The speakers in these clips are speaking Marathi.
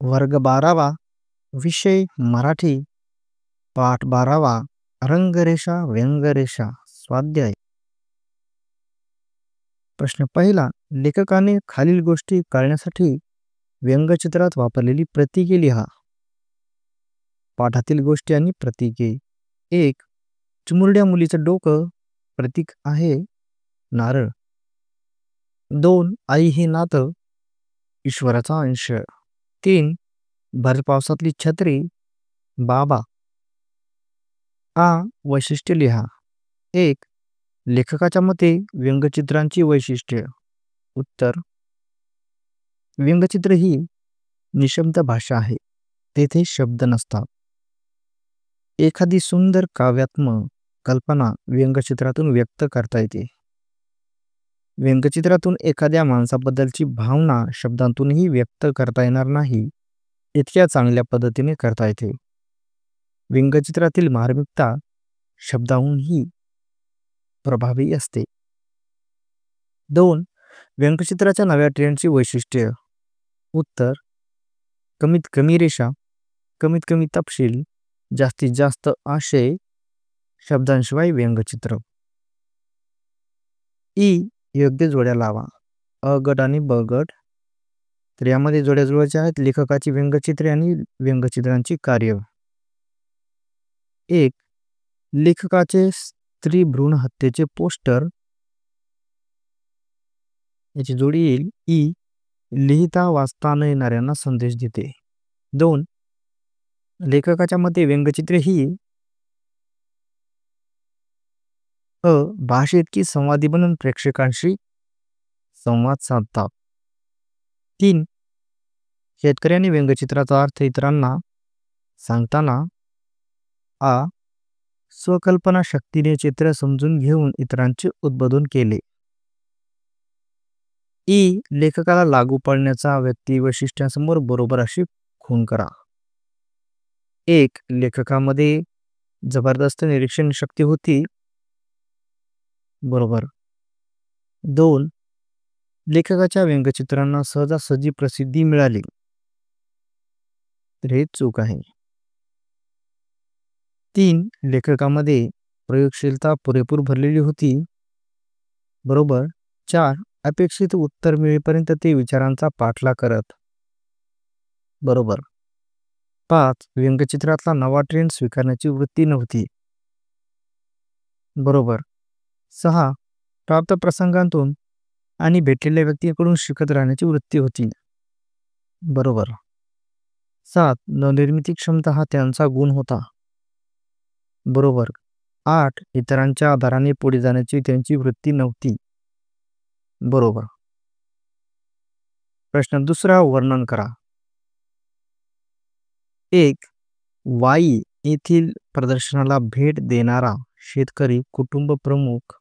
वर्ग 12वा, विषय मराठी, पाठ 12वा, रंगरेषा व्यंगरेषा, स्वाध्याय. प्रश्न पहिला, लेखकाने खालील गोष्टी कळण्यासाठी व्यंगचित्रात वापरलेली प्रतीके लिहा. पाठातील गोष्टी आणि प्रतीके. 1. चिमुरड्या मुलीचं डोकं, प्रतीक आहे नारळ. 2. आई हे नातं, ईश्वराचा अंश. 3. भर पावसातली छत्री, बाबा. वैशिष्ट्य लिहा. 1. लेखकाच्या मते व्यंगचित्रांची वैशिष्ट्ये. उत्तर: व्यंगचित्र ही निशब्द भाषा आहे. तेथे शब्द नसतात. एखादी सुंदर काव्यात्मक कल्पना व्यंगचित्रातून व्यक्त करता येते. व्यंगचित्रातून एखाद्या माणसाबद्दलची भावना शब्दांतूनही व्यक्त करता येणार नाही, इतक्या चांगल्या पद्धतीने करता येते. व्यंगचित्रातील मार्मिकता शब्दाहूनही प्रभावी असते. 2. व्यंगचित्राच्या नव्या ट्रेंडची वैशिष्ट्ये. उत्तर: कमीत कमी रेषा, कमीत कमी तपशील, जास्तीत जास्त आशय, शब्दांशिवाय व्यंगचित्र. योग्य जोड्या लावा. अ गट आणि ब गट. तर यामध्ये जोड्या जुळवायच्या आहेत. लेखकाची व्यंगचित्रे आणि व्यंगचित्रांची कार्य. 1. लेखकाचे स्त्री भ्रूण हत्येचे पोस्टर. याची जोडी येईल लिहिता वाचता न येणाऱ्यांना संदेश देते. 2. लेखकाच्या मते व्यंगचित्रे ही भाषेत की संवादी बनून प्रेक्षकांशी संवाद साधतात. 3. शेतकऱ्यांनी व्यंगचित्राचा अर्थ इतरांना सांगताना स्वकल्पना शक्तीने चित्र समजून घेऊन इतरांचे उद्बोधन केले. लेखकाला लागू पडण्याचा व्यक्ती वैशिष्ट्यांसमोर बरोबर अशी खूण करा. 1. लेखकामध्ये जबरदस्त निरीक्षण शक्ती होती. बरोबर. 2. लेखकाच्या व्यंगचित्रांना सहजासहजी प्रसिद्धी मिळाली. तर हे चूक आहे. 3. लेखकामध्ये प्रयोगशीलता पुरेपूर भरलेली होती. बरोबर. 4. अपेक्षित उत्तर मिळेपर्यंत ते विचारांचा पाठलाग करत. बरोबर. 5. व्यंगचित्रातला नवा ट्रेंड स्वीकारण्याची वृत्ती नव्हती. बरोबर. 6. प्राप्त प्रसंगांतून आणि भेटलेल्या व्यक्तीकडून शिकत राहण्याची वृत्ती होती. बरोबर. 7. नवनिर्मिती क्षमता हा त्यांचा गुण होता. बरोबर. 8. इतरांच्या आधाराने पुढे जाण्याची त्यांची वृत्ती नव्हती. बरोबर. प्रश्न दुसरा, वर्णन करा. 1. वाई येथील प्रदर्शनाला भेट देणारा शेतकरी कुटुंब प्रमुख.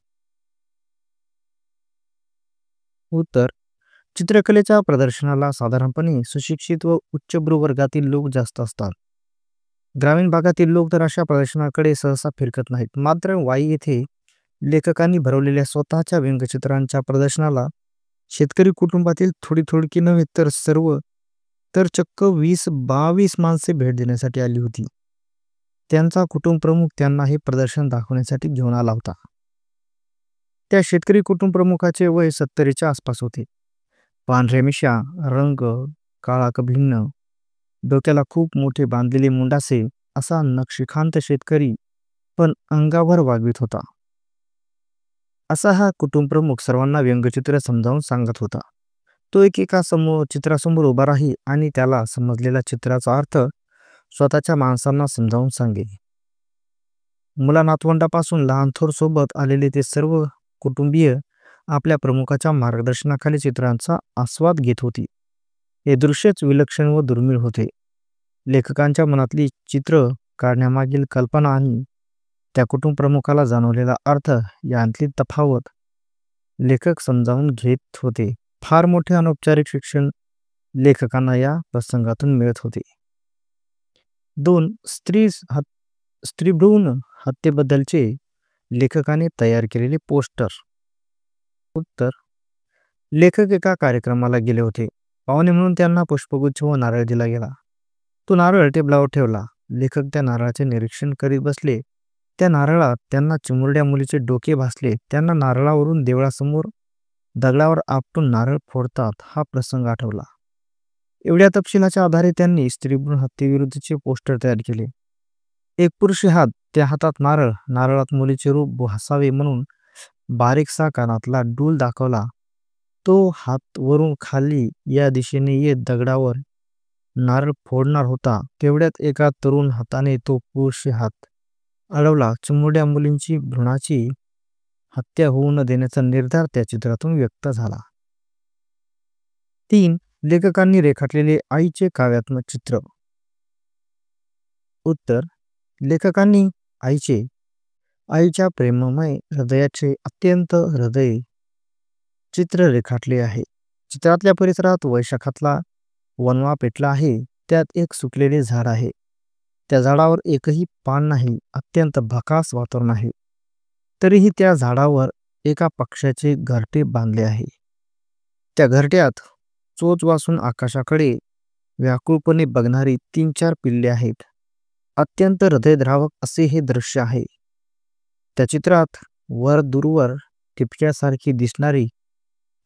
उत्तर: चित्रकलेच्या प्रदर्शनाला साधारणपणे सुशिक्षित व उच्चभ्रू वर्गातील लोक जास्त असतात. ग्रामीण भागातील लोक तर अशा प्रदर्शनाकडे सहसा फिरकत नाहीत. मात्र वाई येथे लेखकांनी भरवलेल्या स्वतःच्या व्यंगचित्रांच्या प्रदर्शनाला शेतकरी कुटुंबातील थोडी नव्हे तर चक्क 20-22 माणसे भेट देण्यासाठी आली होती. त्यांचा कुटुंब प्रमुख त्यांना हे प्रदर्शन दाखवण्यासाठी घेऊन आला होता. त्या शेतकरी कुटुंब प्रमुखाचे वय 70च्या आसपास होते. पांढऱ्या मिशा, रंग काळा भिन्न, डोक्याला खूप मोठे बांधलेले मुंडासे असा नक्षीकांत शेतकरी पण अंगावर वागवीत होता. असा हा कुटुंब प्रमुख सर्वांना व्यंगचित्र समजावून सांगत होता. तो एका चित्रासमोर उभा राही आणि त्याला समजलेला चित्राचा अर्थ स्वतःच्या माणसांना समजावून सांगे. मुला नातवंडापासून लहान थोर सोबत आलेले ते सर्व कुटुंबीय आपल्या प्रमुखाच्या मार्गदर्शनाखाली चित्रांचा आस्वाद घेत होती. हे दृश्यच विलक्षण व दुर्मिळ होते. लेखकांच्या मनातली चित्र काढण्यामागील कल्पना आणि त्या कुटुंब प्रमुखाला जाणवलेला अर्थ यांतली तफावत लेखक समजावून घेत होते. फार मोठे अनौपचारिक शिक्षण लेखकांना या प्रसंगातून मिळत होते. 2. स्त्रीभ्रूण हत्येबद्दलचे लेखकाने तयार केलेले पोस्टर. उत्तर: लेखक एका कार्यक्रमाला गेले होते. पाहुणे म्हणून त्यांना पुष्पगुच्छ व नारळ दिला गेला. तो नारळ टेबलावर ठेवला. लेखक त्या नारळाचे निरीक्षण करीत बसले. त्या नारळात त्यांना चिमुरड्या मुलीचे डोके भासले. त्यांना नारळावरून देवळासमोर दगडावर आपटून नारळ फोडतात हा प्रसंग आठवला. एवढ्या तपशिलाच्या आधारे त्यांनी स्त्रीभ्रूण हत्येविरुद्धचे पोस्टर तयार केले. एक पुरुषी हात, त्या हातात नारळ, नारळात मुलीचे रूप भासावे म्हणून बारीकसा कानातला डूल दाखवला. तो हात वरून खाली या दिशेने येत दगडावर नारळ फोडणार होता. तेवढ्यात एका तरुण हाताने तो पुरुषी हात अडवला. चिमुरड्या मुलींची भ्रूणाची हत्या होऊ न देण्याचा निर्धार त्या चित्रातून व्यक्त झाला. 3. लेखकांनी रेखाटलेले आईचे काव्यात्मक चित्र. उत्तर: लेखकांनी आईच्या प्रेममय हृदयाचे अत्यंत हृदय चित्र रेखाटले आहे. चित्रातल्या परिसरात वैशाखातला वणवा पेटला आहे. त्यात एक सुकलेले झाड आहे. त्या झाडावर एकही पान नाही. अत्यंत भकास वातावरण आहे. तरीही त्या झाडावर एका पक्ष्याचे घरटे बांधले आहे. त्या घरट्यात चोच वासून आकाशाकडे व्याकुळपणे बघणारी 3-4 पिल्ले आहेत. अत्यंत हृदयद्रावक असे हे दृश्य आहे. त्या चित्रात वर दूरवर ठिपक्यासारखी दिसणारी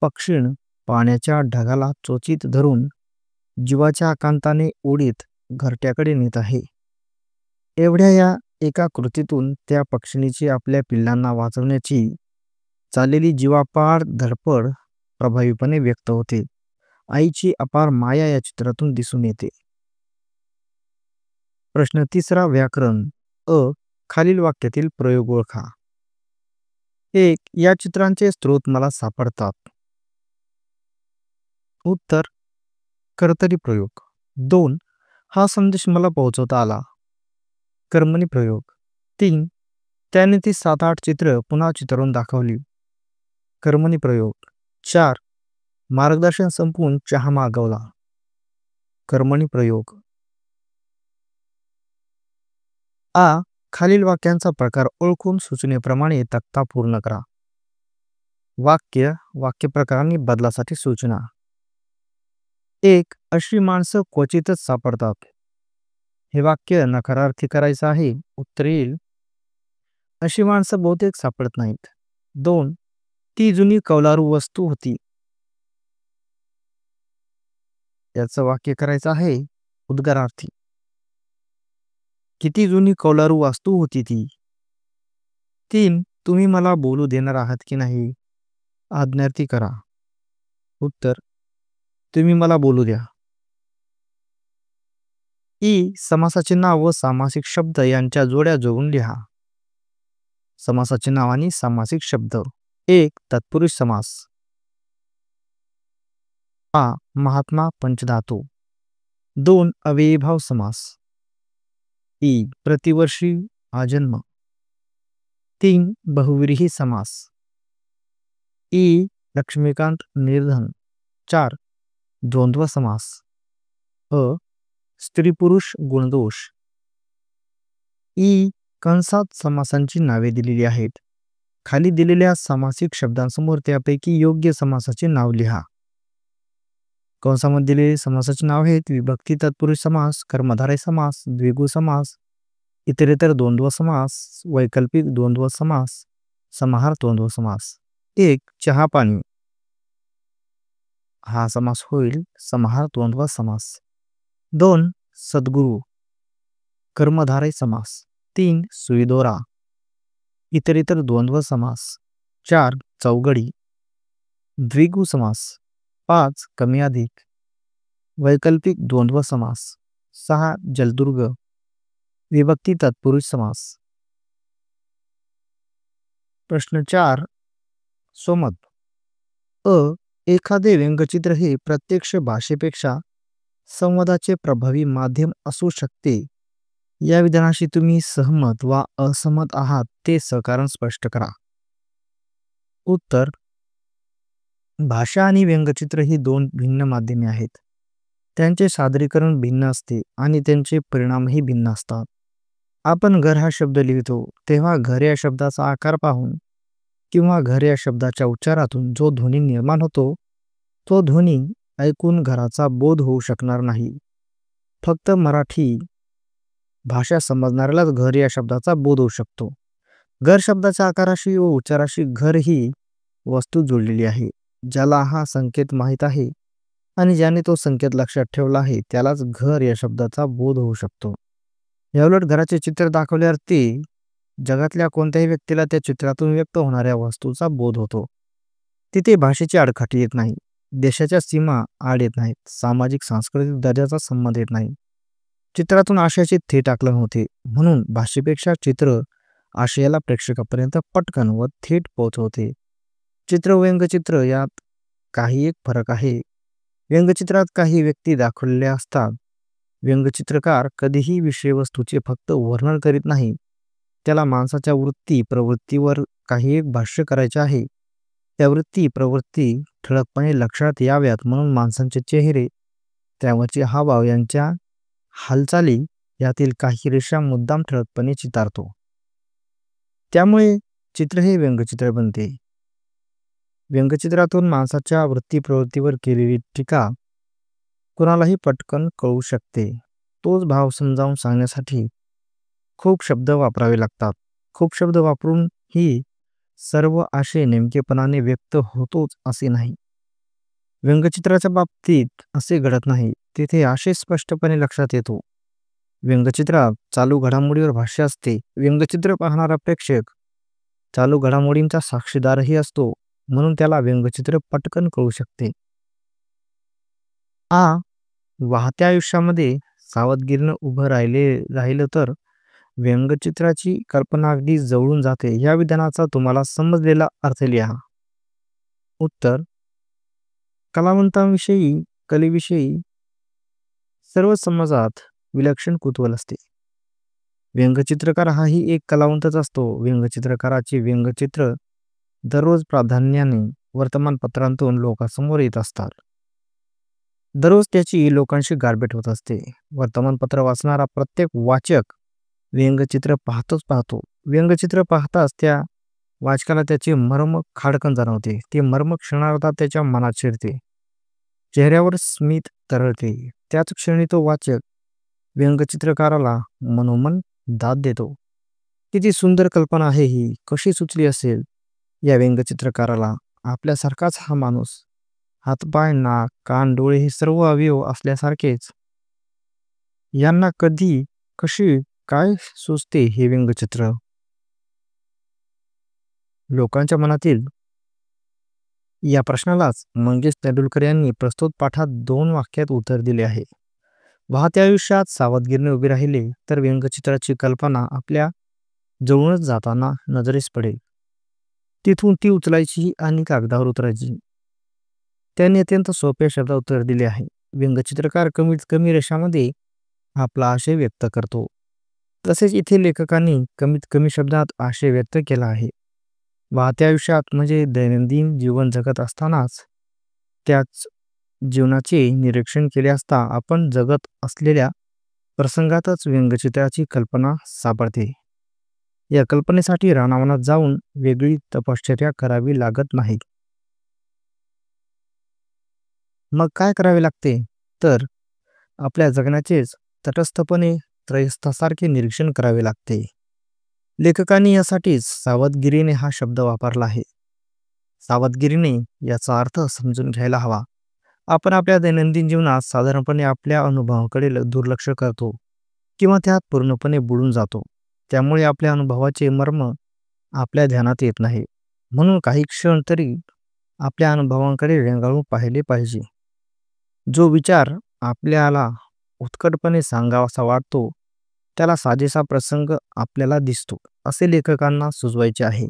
पक्षीण पाण्याच्या ढगाला चोचीत धरून जीवाच्या आकांताने ओढीत घरट्याकडे नेत आहे. एवढ्या या एका कृतीतून त्या पक्षिणीची आपल्या पिल्लांना वाचवण्याची चाललेली जीवापाड धडपड प्रभावीपणे व्यक्त होते. आईची अपार माया या चित्रातून दिसून येते. प्रश्न 3. व्याकरण. खालील वाक्यातील प्रयोग ओळखा. 1. या चित्रांचे स्रोत मला सापडतात. उत्तर: कर्तरी प्रयोग. 2. हा संदेश मला पोहोचवता आला. कर्मणी प्रयोग. 3. त्याने ती 7-8 चित्र पुन्हा चित्रून दाखवली. कर्मणी प्रयोग. 4. मार्गदर्शन संपवून चहा मागवला. कर्मणी प्रयोग. खालील वाक्यांचा प्रकार ओळखून सूचनेप्रमाणे तक्ता पूर्ण करा. वाक्यप्रकारांनी बदलासाठी सूचना. 1. अशी माणसं क्वचितच सापडतात. हे वाक्य नकारार्थी करायचं आहे. उत्तर येईल: अशी माणसं बहुतेक सापडत नाहीत. 2. ती जुनी कौलारू वस्तू होती. याचं वाक्य करायचं आहे उद्गारार्थी. किती जुनी कौलारू वस्तू होती ती. 3. तुम्ही मला बोलू देणार आहात की नाही. आज्ञार्थी करा. उत्तर: तुम्ही मला बोलू द्या. समासाचे नाव व सामासिक शब्द यांच्या जोड्या जोडून लिहा. समासाचे नाव आणि सामासिक शब्द. 1. तत्पुरुष समास. महात्मा पंचधातू. 2. अव्ययीभाव समास. प्रतिवर्षी आजन्म. 3. बहुव्रीही समास. लक्ष्मीकांत निर्धन. 4. द्वंद्व समास. स्त्री पुरुष गुणदोष. कंसात समासांची नावे दिलेली आहेत. खाली दिलेल्या सामासिक शब्दांसमोर त्यापैकी योग्य समासाचे नाव लिहा. कंसामध्ये दिलेले समासाचे नाव आहेत विभक्ती तत्पुरुष समास, कर्मधारय समास, द्विगु समास, इतरेतर द्वंद्व समास, वैकल्पिक द्वंद्व समास, समाहार द्वंद्व समास. 1. चहा पाणी. हा समास होईल समाहार द्वंद्व समास. 2. सद्गुरु. कर्मधारय समास. 3. सुईदोरा. इतरेतर द्वंद्व समास. 4. चौघडी. द्विगु समास. 5. कमी अधिक. वैकल्पिक द्वंद्व समास. 6. जलदुर्ग. विभक्ती तत्पुरुष समास. प्रश्न 4. सोमत. एखादे व्यंगचित्र हे प्रत्यक्ष भाषेपेक्षा संवादाचे प्रभावी माध्यम असू शकते. या विधानाशी तुम्ही सहमत वा असहमत आहात ते सकारण स्पष्ट करा. उत्तर: भाषा आणि व्यंगचित्र ही 2 भिन्न माध्यमे आहेत. त्यांचे सादरीकरण भिन्न असते आणि त्यांचे परिणामही भिन्न असतात. आपण घर हा शब्द लिहितो तेव्हा घर या शब्दाचा आकार पाहून किंवा घर या शब्दाच्या उच्चारातून जो ध्वनी निर्माण होतो तो ध्वनी ऐकून घराचा बोध होऊ शकणार नाही. फक्त मराठी भाषा समजणाऱ्यालाच घर या शब्दाचा बोध होऊ शकतो. घर शब्दाच्या आकाराशी व उच्चाराशी घर ही वस्तू जोडलेली आहे. ज्याला हा संकेत माहीत आहे आणि ज्याने तो संकेत लक्षात ठेवला आहे त्यालाच घर या शब्दाचा बोध होऊ शकतो. याउलट घराचे चित्र दाखवल्यावर ते जगातल्या कोणत्याही व्यक्तीला त्या चित्रातून व्यक्त होणाऱ्या वस्तूचा बोध होतो. तिथे भाषेची आडकाठी येत नाही, देशाच्या सीमा आड येत नाहीत, सामाजिक सांस्कृतिक दर्जाचा संबंध येत नाही. चित्रातून आशयाचे थेट आकलन होते. म्हणून भाषेपेक्षा चित्र आशयाला प्रेक्षकापर्यंत पटकन व थेट पोहोचवते. चित्र व व्यंगचित्र यात काही एक फरक आहे. व्यंगचित्रात काही व्यक्ती दाखवलेल्या असतात. व्यंगचित्रकार कधीही विषयवस्तूचे फक्त वर्णन करीत नाही. त्याला माणसाच्या वृत्ती प्रवृत्तीवर काही एक भाष्य करायचे आहे. त्या वृत्ती प्रवृत्ती ठळकपणे लक्षात याव्यात म्हणून माणसांचे चेहरे, त्यावरचे हावभाव यांच्या हालचाली यातील काही रेषा मुद्दाम ठळकपणे चितारतो. त्यामुळे चित्र हे व्यंगचित्र बनते. व्यंगचित्रातून माणसाच्या वृत्ती प्रवृत्तीवर केलेली टीका कुणालाही पटकन कळू शकते. तोच भाव समजावून सांगण्यासाठी खूप शब्द वापरावे लागतात. खूप शब्द वापरून ही सर्व आशय नेमकेपणाने व्यक्त होतोच असे नाही. व्यंगचित्राच्या बाबतीत असे घडत नाही. तिथे आशय स्पष्टपणे लक्षात येतो. व्यंगचित्रात चालू घडामोडीवर भाष्य असते. व्यंगचित्र पाहणारा प्रेक्षक चालू घडामोडींचा साक्षीदारही असतो म्हणून त्याला व्यंगचित्र पटकन कळू शकते. वाहत्या आयुष्यामध्ये सावधगिरीनं उभं राहिलं तर व्यंगचित्राची कल्पना अगदी जवळून जाते. या विधानाचा तुम्हाला समजलेला अर्थ लिहा. उत्तर: कलावंतांविषयी कलेविषयी सर्व समाजात विलक्षण कुतूहल असते. व्यंगचित्रकार हाही एक कलावंतच असतो. व्यंगचित्रकाराची व्यंगचित्र दररोज प्राधान्याने वर्तमानपत्रांतून लोकांसमोर येत असतात. दररोज त्याची लोकांशी गारभेट होत असते. वर्तमानपत्र वाचणारा प्रत्येक वाचक व्यंगचित्र पाहतो. व्यंगचित्र पाहताच त्या वाचकाला त्याचे मर्म खाडकन जाणवते. ते मर्म क्षणार्धात त्याच्या मनात शिरते. चेहऱ्यावर स्मित तरळते. त्याच क्षणी तो वाचक व्यंगचित्रकाराला मनोमन दाद देतो. किती सुंदर कल्पना आहे ही, कशी सुचली असेल या व्यंगचित्रकाराला. आपल्यासारखाच हा माणूस, हातपाय, नाक, कान, डोळे हे सर्व अवयव असल्यासारखेच यांना कधी, कशी, काय सुचते हे व्यंगचित्र. लोकांच्या मनातील या प्रश्नालाच मंगेश तेंडुलकर यांनी प्रस्तुत पाठात 2 वाक्यात उत्तर दिले आहे. वाहत्या आयुष्यात सावधगिरीने उभे राहिले तर व्यंगचित्राची कल्पना आपल्या जवळूनच जाताना नजरेस पडेल. तिथून ती उचलायची आणि कागदावर उतरायची. त्यांनी अत्यंत सोप्या शब्दात उत्तर दिले आहे. व्यंगचित्रकार कमीत कमी रेषांमध्ये आपला आशय व्यक्त करतो. तसेच इथे लेखकांनी कमीत कमी शब्दात आशय व्यक्त केला आहे. वाहत्या आयुष्यात म्हणजे दैनंदिन जीवन जगत असतानाच त्याच जीवनाचे निरीक्षण केले असता आपण जगत असलेल्या प्रसंगातच व्यंगचित्राची कल्पना सापडते. या कल्पनेसाठी रानावनात जाऊन वेगळी तपश्चर्या करावी लागत नाही. मग काय करावे लागते तर आपल्या जगण्याचेच तटस्थपणे त्रयस्थासारखे निरीक्षण करावे लागते. लेखकांनी यासाठीच सावधगिरीने हा शब्द वापरला आहे. सावधगिरीने याचा अर्थ समजून घ्यायला हवा. आपण आपल्या दैनंदिन जीवनात साधारणपणे आपल्या अनुभवाकडे दुर्लक्ष करतो किंवा त्यात पूर्णपणे बुडून जातो. त्यामुळे आपल्या अनुभवाचे मर्म आपल्या ध्यानात येत नाही. म्हणून काही क्षण तरी आपल्या अनुभवांकडे रेंगाळून पाहिले पाहिजे. जो विचार आपल्याला उत्कटपणे सांगावासा वाटतो त्याला साजेसा प्रसंग आपल्याला दिसतो असे लेखकांना सुचवायचे आहे.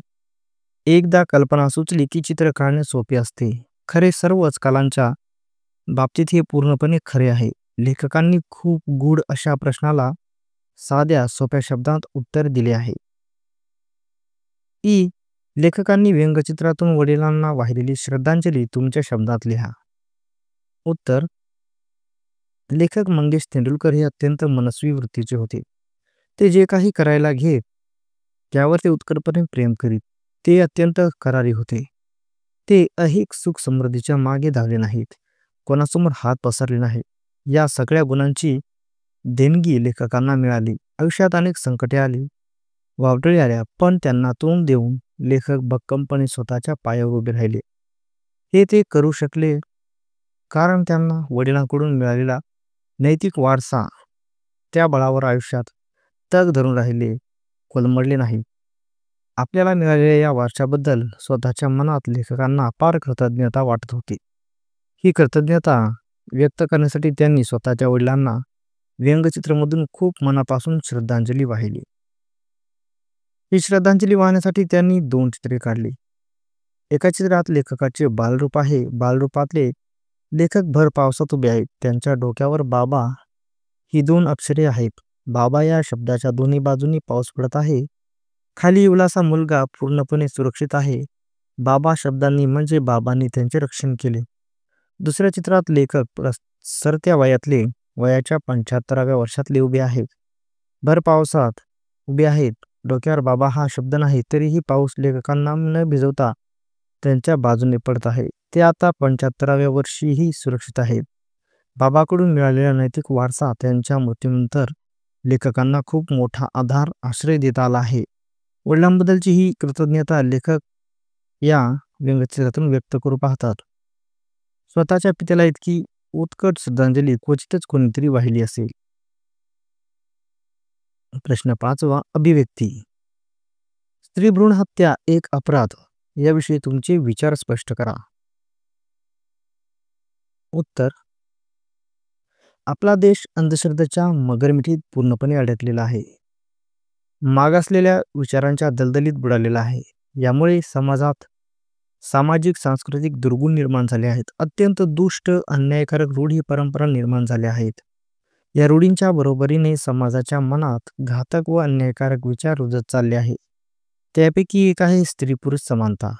एकदा कल्पना सुचली की चित्र काढणे सोपे असते. खरे सर्वच कलांच्या बाबतीत हे पूर्णपणे खरे आहे. लेखकांनी खूप गूढ अशा प्रश्नाला साध्या सोप्या शब्दात उत्तर दिले आहे. लेखकांनी व्यंगचित्रातून वडिलांना वाहिलेली श्रद्धांजली तुमच्या शब्दात लिहा. उत्तर: लेखक मंगेश तेंडुलकर हे अत्यंत मनस्वी वृत्तीचे होते. ते जे काही करायला घेत त्यावर ते उत्कटपणे प्रेम करीत. ते अत्यंत करारी होते. ते ऐहिक सुख समृद्धीच्या मागे धावले नाहीत, कोणासमोर हात पसरले नाही. या सगळ्या गुणांची देणगी लेखकांना मिळाली. आयुष्यात अनेक संकटे आली, वावटळी आल्या, पण त्यांना तोंड देऊन लेखक भक्कमपणे स्वतःच्या पायावर उभे राहिले. हे ते करू शकले कारण त्यांना वडिलांकडून मिळालेला नैतिक वारसा त्या बळावर आयुष्यात तग धरून राहिले, कोलमडले नाही. आपल्याला मिळालेल्या या वारशाबद्दल स्वतःच्या मनात लेखकांना अपार कृतज्ञता वाटत होती. ही कृतज्ञता व्यक्त करण्यासाठी त्यांनी स्वतःच्या वडिलांना व्यंगचित्रमधून खूप मनापासून श्रद्धांजली वाहिली. ही श्रद्धांजली वाहण्यासाठी त्यांनी 2 चित्रे काढली. एका चित्रात लेखकाचे बालरूप आहे. बालरूपातले लेखक भर पावसात उभे आहेत. त्यांच्या डोक्यावर बाबा ही 2 अक्षरे आहेत. बाबा या शब्दाच्या दोन्ही बाजूंनी पाऊस पडत आहे. खाली इवलासा मुलगा पूर्णपणे सुरक्षित आहे. बाबा शब्दांनी म्हणजे बाबांनी त्यांचे रक्षण केले. दुसऱ्या चित्रात लेखक सरत्या वयातले, वयाच्या 75व्या वर्षातले उभे आहेत. भर पावसात उभे आहेत. डोक्यावर बाबा हा शब्द नाही, तरीही पाऊस लेखकांना न भिजवता त्यांच्या बाजूने पडत आहे. ते आता 75व्या वर्षीही सुरक्षित आहेत. बाबाकडून मिळालेला नैतिक वारसा त्यांच्या मृत्यूनंतर लेखकांना खूप मोठा आधार, आश्रय देता आला आहे. वडिलांबद्दलची ही कृतज्ञता लेखक या व्यंगचित्रातून व्यक्त करू पाहतात. स्वतःच्या पित्याला इतकी उत्कट श्रद्धांजली क्वचितच कोणीतरी वाहिली असेल. प्रश्न 5वा, अभिव्यक्ती. स्त्री भ्रूण हत्या एक अपराध याविषयी तुमचे विचार स्पष्ट करा. उत्तर: आपला देश अंधश्रद्धेच्या मगरमिठीत पूर्णपणे अडकलेला आहे. मागासलेल्या विचारांच्या दलदलीत बुडालेला आहे. यामुळे समाजात सामाजिक सांस्कृतिक दुर्गुण निर्माण झाले आहेत. अत्यंत दुष्ट, अन्यायकारक रूढी परंपरा निर्माण झाल्या आहेत. या रूढींच्या बरोबरीने समाजाच्या मनात घातक व अन्यायकारक विचार रुजत चालले आहेत. त्यापैकी एक आहे स्त्री पुरुष समानता.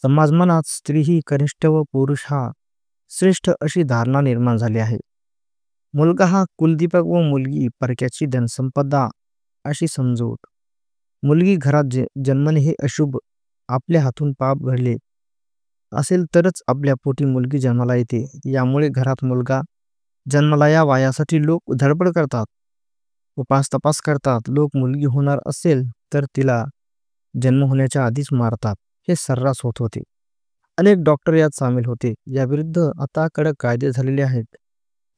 समाज मनात स्त्री ही कनिष्ठ व पुरुष हा श्रेष्ठ अशी धारणा निर्माण झाली आहे. मुलगा हा कुलदीपक व मुलगी परक्याची धनसंपदा अशी समजूत. मुलगी घरात जन्मणे हे अशुभ. आपल्या हातून पाप घडले असेल तरच आपल्या पोटी मुलगी जन्माला येते. यामुळे घरात मुलगा जन्माला यावा यासाठी लोक धडपड करतात, उपास तपास करतात. लोक मुलगी होणार असेल तर तिला जन्म होण्याच्या आधीच मारतात. हे सर्रास होत होते. अनेक डॉक्टर यात सामील होते. याविरुद्ध आता कडक कायदे झालेले आहेत.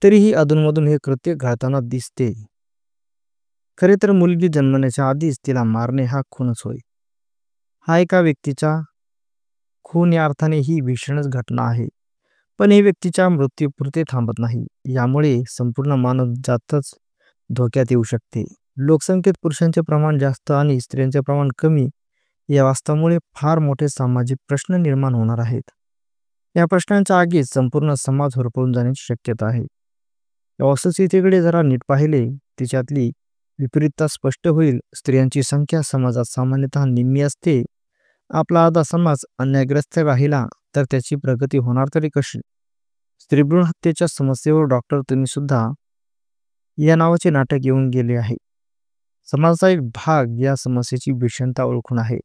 तरीही अधूनमधून हे कृत्य घडताना दिसते. खरे तर मुलगी जन्मण्याच्या आधीच तिला मारणे हा खूनच होय. हा एका व्यक्तीचा खून या अर्थाने ही भीषणच घटना आहे. पण हे व्यक्तीच्या मृत्यूपुरते थांबत नाही. यामुळे संपूर्ण मानवजातच धोक्यात येऊ शकते. लोकसंख्येत पुरुषांचे प्रमाण जास्त आणि स्त्रियांचे प्रमाण कमी या वास्तवामुळे फार मोठे सामाजिक प्रश्न निर्माण होणार आहेत. या प्रश्नांच्या आगीत संपूर्ण समाज होरपळून जाण्याची शक्यता आहे. या वस्तुस्थितीकडे जरा नीट पाहिले तिच्यातली विपरीतता स्पष्ट होईल. स्त्रियांची संख्या समाजात सामान्यतः निम्मी असते. आपला आधा समाज अन्यायग्रस्त राहिला तर त्याची प्रगती होणार तरी कशी? स्त्रीभ्रूण हत्येच्या समस्येवर डॉक्टर तुम्ही सुद्धा या नावाचे नाटक येऊन गेले आहे. समाजाचा एक भाग या समस्येची भीषणता ओळखून आहे,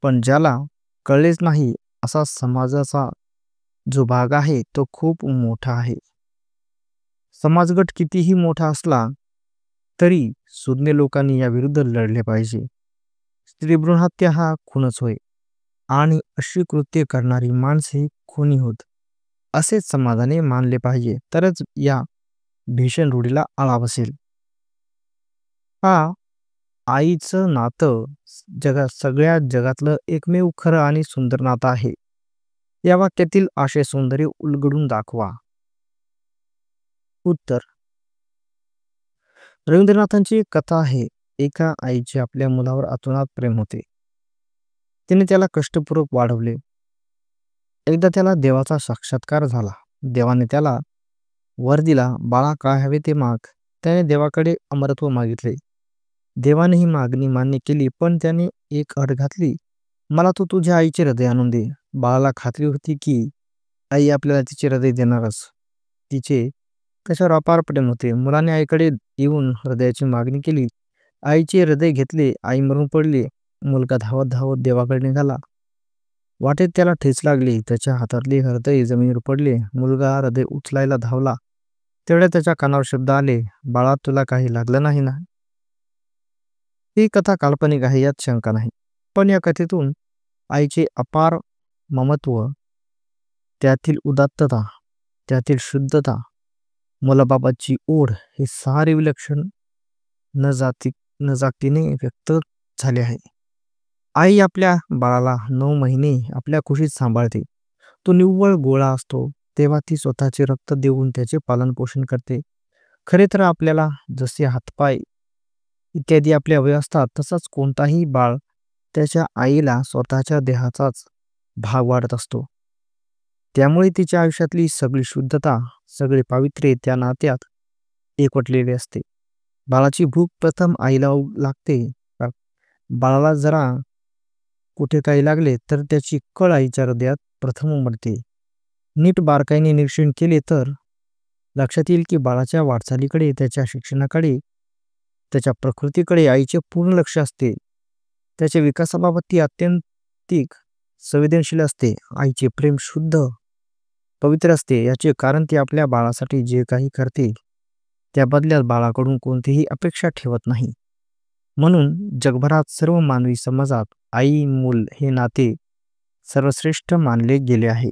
पण ज्याला कळलेच नाही असा समाजाचा जो भाग आहे तो खूप मोठा आहे. समाजगट कितीही मोठा असला तरी सुज्ञ लोकांनी या विरुद्ध लढले पाहिजे. स्त्रीभ्रूण हत्या हा खूनच होय आणि अशी कृत्य करणारी माणसे खुनी होत असेच समाजाने मानले पाहिजे, तरच या भीषण रूढीला आळा बसेल. हा आईचं नातं सगळ्या जगातलं एकमेव खरं आणि सुंदर नातं आहे. या वाक्यातील आशय सौंदर्य उलगडून दाखवा. उत्तर: रवींद्रनाथांची एक कथा आहे. एका आईचे आपल्या मुलावर अतोनात प्रेम होते. तिने त्याला कष्टपूर्वक वाढवले. एकदा त्याला देवाचा साक्षात्कार झाला. देवाने त्याला वर दिला, बाळा काय हवे ते माग. त्याने देवाकडे अमरत्व मागितले. देवाने ही मागणी मान्य केली, पण त्याने एक अट घातली, मला तू तुझ्या आईचे हृदय आणून दे. बाळाला खात्री होती की आई आपल्याला तिचे हृदय देणारच. तिचे त्याच्यावर अपार प्रेम होते. मुलाने आईकडे येऊन हृदयाची मागणी केली. आईचे हृदय घेतले. आई मरून पडली. मुलगा धावत धावत देवाकडे निघाला. वाटेत त्याला ठेच लागली. त्याच्या हातातले हृदय जमिनीवर पडले. मुलगा हृदय उचलायला धावला. तेवढ्या त्याच्या कानावर शब्द आले, "बाळा, तुला काही लागलं नाही ना?" ही कथा काल्पनिक आहे, यात शंका नाही. पण या कथेतून आईचे अपार ममत्व, त्यातील उदात्तता, त्यातील शुद्धता, मुलाबाबाची ओढ हे सारे विलक्षण न जाती न जातीने व्यक्त झाले आहे. आई आपल्या बाळाला 9 महिने आपल्या कुशीत सांभाळते. तो निव्वळ गोळा असतो तेव्हा ती स्वतःचे रक्त देऊन त्याचे पालनपोषण करते. खरे तर आपल्याला जसे हातपाय इत्यादी आपले अवयव असतात, तसाच कोणताही बाळ त्याच्या आईला स्वतःच्या देहाचाच भाग वाढत असतो. त्यामुळे तिच्या आयुष्यातली सगळी शुद्धता, सगळे पावित्र्य त्या नात्यात एकवटलेले असते. बाळाची भूक प्रथम आईला लागते. का- बाळाला जरा कुठे काही लागले तर त्याची कळ आईच्या हृदयात प्रथम उमटते. नीट बारकाईने निरीक्षण केले तर लक्षात येईल की बाळाच्या वाटचालीकडे, त्याच्या शिक्षणाकडे, त्याच्या प्रकृतीकडे आईचे पूर्ण लक्ष असते. त्याच्या विकासाबाबत ती अत्यंतिक संवेदनशील असते. आईचे प्रेम शुद्ध, पवित्र असते. याचे कारण ती आपल्या बाळासाठी जे काही करते त्या बदल्यात बाळाकडून कोणतीही अपेक्षा ठेवत नाही. म्हणून जगभरात सर्व मानवी समाजात आई मूल हे नाते सर्वश्रेष्ठ मानले गेले आहे.